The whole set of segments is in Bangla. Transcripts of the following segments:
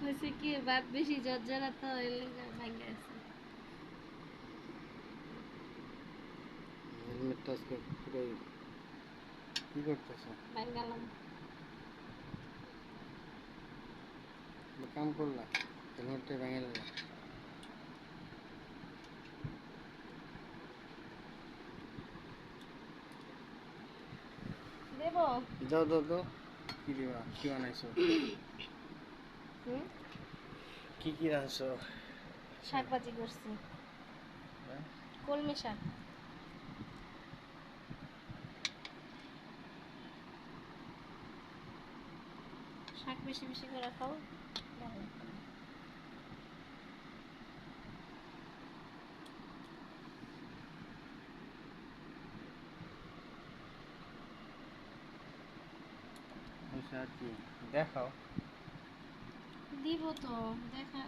হয়েছে কি ভাত বেশি জর্জরা তো ভাঙ্গে আছে। হেলমেটটা আজকে পুরোই কি করতেছে? ভাঙ্গালাম। কাম করলা, হেলমেটটা ভেঙে দিলা। দেব দাও দাও দাও। কি দিবা? কি বানাইছো? কি কি রাঁধছো? শাক ভাজি করছি, কলমি শাক। শাক বেশি বেশি করে খাও, ভালো। আর কি দেখাও? দিব তো, দেখা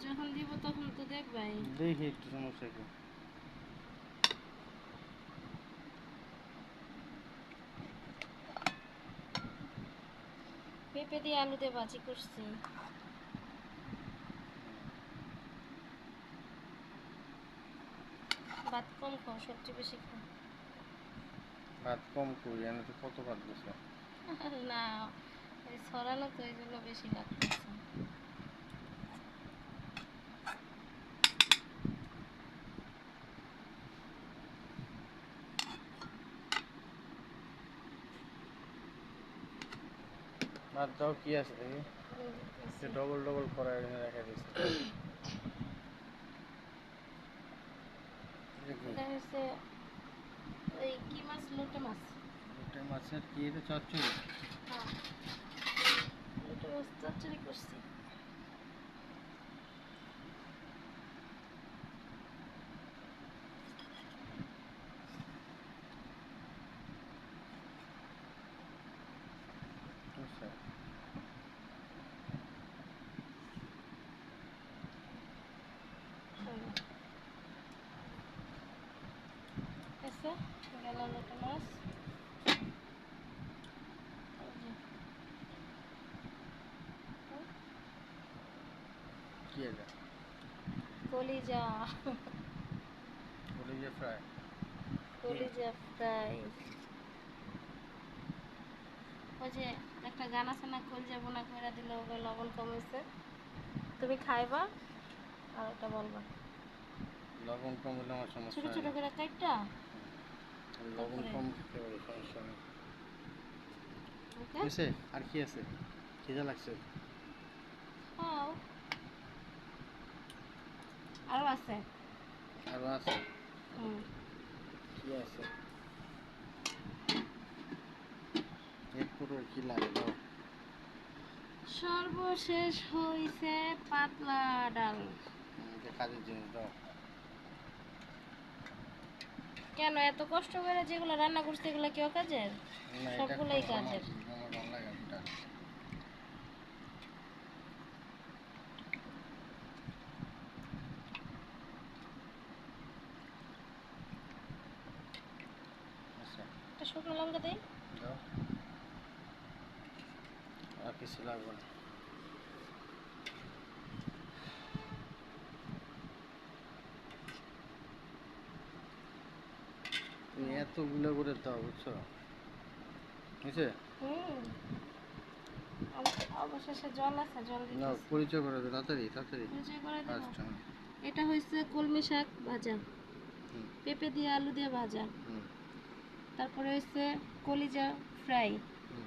যখন দিব তখন তো দেখবাই। দেখি একটু, সমস্যা কি? পেঁপে দিয়ে আলু দিয়ে ভাজি করছি। ভাত কম খাও, সবজি বেশি খাও। ভাত কম করি, আমি তো কত ভাত দিছো? না, এই ছড়ানো তো এই জন্য বেশি লাগতেছে। ভাত দাও, কি আছে দেখি? ডবল ডবল করা রেখে দিচ্ছে। এটা হচ্ছে ওই কি মাছ, লোটে মাছ। লোটে মাছের কি এটা চচ্চড়ি? হ্যাঁ, লোটে মাছ চচ্চড়ি করছি। আচ্ছা, এসে গেল লোটে মাছ। কি এটা? কলিজা। কলিজা ফ্রাই? কলিজা ফ্রাই। ওই যে একটা গান আছে না, কলিজা বোনা করে দিলে ওগুলো লবণ কম হয়েছে। তুমি খাইবা আর ওটা বলবা। লবণ কম হলে আমার ছোট সমস্যা হয় ছোট না। করে কাটটা লবণ তারপরে কম খেতে পারি, সমস্যা নেই। ওকে হয়েছে? আর কি আছে? খিদা লাগছে? খাও। আরও আছে। আরো আছে? হুম। কি আছে? এরপর আর কি লাগে দাও? সর্বশেষ হইছে পাতলা ডাল। এটা কাজের জিনিস দাও। কেন এত কষ্ট করে যেগুলো রান্না করছে এগুলো কি কাজের? না, এটা সবগুলাই আমার কাজের। আমার ভালো লাগে এটা। আচ্ছা, একটা শুকনো লঙ্কা দেই। দাও। আর কিছু লাগবে না। তুমি এতগুলো করে দাও, বুঝছো? বুঝছে? হুম, অবশেষে জল আছে, জল না, দিতেছি। পরিচয় করে দাও তাড়াতাড়ি তাড়াতাড়ি। পরিচয় করে দেব। ফার্স্ট। এটা হচ্ছে কলমি শাক ভাজা, হুম পেঁপে দিয়ে আলু দিয়ে ভাজা। হুম তারপরে হচ্ছে কলিজা ফ্রাই, হুম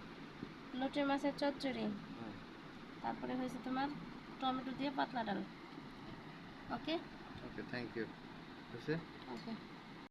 লোটে মাছের চচ্চড়ি। হুম। তারপরে হয়েছে তোমার টমেটো দিয়ে পাতলা ডাল। ওকে ওকে, থ্যাংক ইউ। বুঝছে? ওকে।